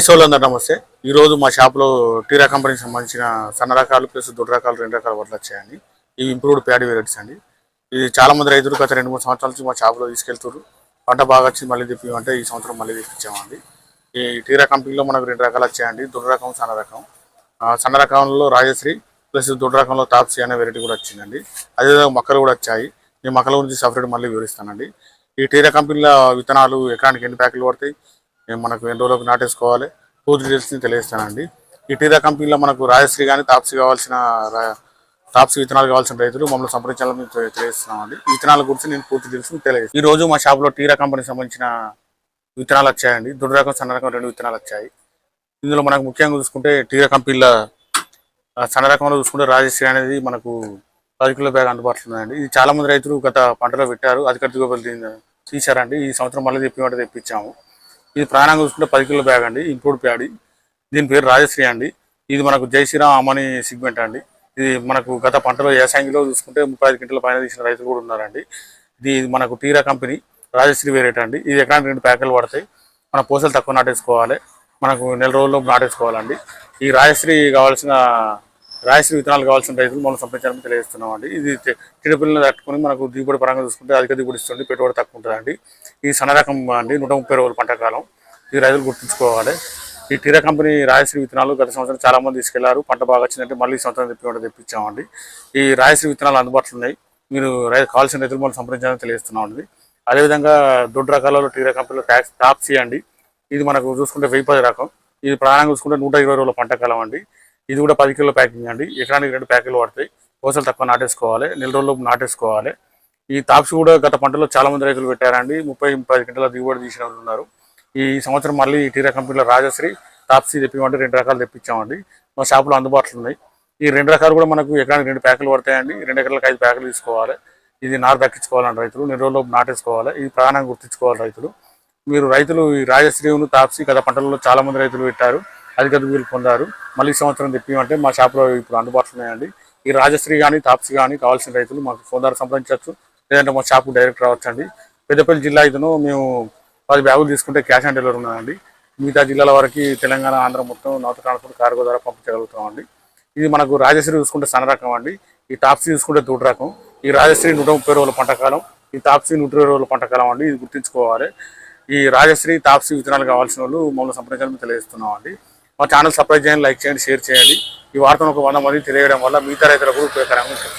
Rice వాళ్ళందరూ నమస్తే. ఈరోజు మా షాప్లో టీరా కంపెనీకి సంబంధించిన సన్న రకాలు ప్లస్ దొడ్డు రకాలు 2 రకాల వడ్లు వచ్చాయండి. ఇవి ఇంప్రూవ్డ్ ప్యాడీ వెరైటీస్ అండి. ఇది చాలా మంది రైతులు గత 2-3 సంవత్సరాల నుంచి మా షాప్లో తీసుకెళ్తారు. పంట బాగా వచ్చి మళ్ళీ తెప్పిమంటే ఈ సంవత్సరం మళ్ళీ తెప్పించామండి. ఈ టీరా కంపెనీలో మనకు 2 రకాలు వచ్చాయండి, దొడ్డు రకం, సన్న రకం. సన్న రకంలో రాజశ్రీ ప్లస్ దొడ్డు రకంలో తాప్సీ అనే వెరైటీ కూడా వచ్చిందండి. అదేవిధంగా మొక్కలు కూడా వచ్చాయి. ఈ మొక్కల గురించి సపరేట్ మళ్ళీ వివరిస్తానండి. ఈ టీరా కంపెనీల విత్తనాలు ఎకరానికి ఎన్ని ప్యాకెట్లు పడతాయి, మనకు ఎన్ని రోజులకు నాటేసుకోవాలి, పూర్తి డీటెయిల్స్ని తెలియజేస్తానండి. ఈ టీరా కంపెనీలో మనకు రాజశ్రీ కానీ తాప్సీ విత్తనాలు కావాల్సిన రైతులు మమ్మల్ని సంప్రదించాలని తెలియజేస్తున్నామండి. ఈ విత్తనాల గురించి నేను పూర్తి డీటెయిల్స్ తెలియజేస్తాను. ఈ రోజు మా షాప్లో టీరా కంపెనీకి సంబంధించిన విత్తనాలు వచ్చాయండి. దొడ్డు రకం, సన్న రకం 2 విత్తనాలు వచ్చాయి. ఇందులో మనకు ముఖ్యంగా చూసుకుంటే టీరా కంపెనీల సన్న రకంలో చూసుకుంటే రాజశ్రీ అనేది మనకు 10 కిలో బ్యాగ్ అందుబాటులో ఉందండి. ఇది చాలా మంది రైతులు గత పంటలో పెట్టారు, అధిక దిగుబడి తీశారండి. ఈ సంవత్సరం మళ్ళీ తెప్పించాము. ఇది ప్రాణంగా చూసుకుంటే 10 కిలో బ్యాగ్ అండి, ఇంప్రూవ్డ్ ప్యాడీ. దీని పేరు రాజశ్రీ అండి. ఇది మనకు జై శ్రీరామ్ అమని సిగ్మెంట్ అండి. ఇది మనకు గత పంటలో వ్యవసాయంలో చూసుకుంటే 35 క్వింటాల పైన తీసిన రైతులు కూడా ఉన్నారండి. ఇది మనకు టీరా కంపెనీ రాజశ్రీ వేరేట్ అండి. ఇది ఎకరానికి 2 ప్యాకెట్లు పడతాయి. మన పూసలు తక్కువ నాటేసుకోవాలి, మనకు నెల రోజుల్లో నాటేసుకోవాలండి. ఈ రాజశ్రీ విత్తనాలు కావాల్సిన రైతులు మనం సంప్రదించాలని తెలియజేస్తున్నామండి. ఇది టీడీపీలను తట్టుకుని మనకు దిగుబడి పరంగా చూసుకుంటే అధిక దిగుబడి ఇస్తుంది, పెట్టుబడి తక్కువ ఉంటుందండి. ఈ సన్న రకం అండి, 130 రోజుల పంట కాలం. ఈ రైతులు గుర్తుంచుకోవాలి. ఈ టీరా కంపెనీ రాజశ్రీ విత్తనాలు గత సంవత్సరం చాలా మంది తీసుకెళ్లారు, పంట బాగా వచ్చిందంటే మళ్ళీ ఈ సంవత్సరం తెప్పించామండి. ఈ రాజశ్రీ విత్తనాలు అందుబాటులో ఉన్నాయి. మీరు కావాల్సిన రైతులు మనం సంప్రదించాలని తెలియజేస్తున్నామండి. అదేవిధంగా దొడ్డు రకాలలో టీరా కంపెనీలో తాప్సీ అండి. ఇది మనకు చూసుకుంటే 1010 రకం. ఇది ప్రాణంగా చూసుకుంటే 120 రోజుల పంట కాలం అండి. ఇది కూడా 10 కిలో ప్యాకింగ్ అండి. ఎకరానికి 2 ప్యాకెట్లు పడతాయి. పూసలు తక్కువ నాటేసుకోవాలి, నెల రోజుల్లోపు నాటేసుకోవాలి. ఈ తాప్సీ కూడా గత పంటలో చాలా మంది రైతులు పెట్టారండి, 30-30 క్వింటాల దిగుబడి తీసిన వాళ్ళు ఉన్నారు. ఈ సంవత్సరం మళ్ళీ టీరా కంపెనీలో రాజశ్రీ తాప్సీ తెప్పిమంటే 2 రకాలు తెప్పించామండి. మా షాపులో అందుబాటులో ఉన్నాయి. ఈ 2 రకాలు కూడా మనకు ఎకరానికి 2 ప్యాకెట్లు పడతాయండి. 2 ఎకరాలకు 5 ప్యాకెట్లు తీసుకోవాలి. ఇది నారు దక్కించుకోవాలని రైతులు నెల రోజుల్లోపు నాటేసుకోవాలి. ఇది ప్రాణంగా గుర్తించుకోవాలి రైతులు. రైతులు ఈ రాజశ్రీను తాప్సీ గత పంటలలో చాలా మంది రైతులు పెట్టారు, అధిక దిగుబడులు పొందారు. మళ్ళీ సంవత్సరం తెప్పిమంటే మా షాపులో ఇప్పుడు అందుబాటులో ఉన్నాయండి. ఈ రాజశ్రీ కానీ తాప్సీ కానీ కావాల్సిన రైతులు మాకు ఫోన్ ద్వారా సంప్రదించవచ్చు, లేదంటే మా షాపు డైరెక్ట్ రావచ్చండి. పెద్దపల్లి జిల్లా ఇతను మేము 10 బ్యాగులు తీసుకుంటే క్యాష్ ఆన్ డెలివరీ ఉన్నదండి. మిగతా జిల్లాల వరకు తెలంగాణ, ఆంధ్ర మొత్తం నౌత ట్రాన్స్పోర్ట్ కార్గో ద్వారా పంపించగలుగుతామండి. ఇది మనకు రాజశ్రీ చూసుకుంటే సన్న రకం అండి. ఈ తాప్సీ చూసుకుంటే దొడ్డు రకం. ఈ రాజశ్రీ 130 రోజుల పంటకాలం, ఈ తాప్సీ 120 రోజుల పంటకాలం అండి. ఇది గుర్తుంచుకోవాలి. ఈ రాజశ్రీ తాప్సీ విత్తనాలు కావాల్సిన వాళ్ళు మమ్మల్ని సంప్రదించాలని తెలియజేస్తున్నాం అండి. మా ఛానల్ సబ్స్క్రైబ్ చేయండి, లైక్ చేయండి, షేర్ చేయండి. ఈ వార్తను ఒక 100 మంది తెలియడం వల్ల మిగతా రైతులకు ఉపయోగకరంగా ఉంటుంది.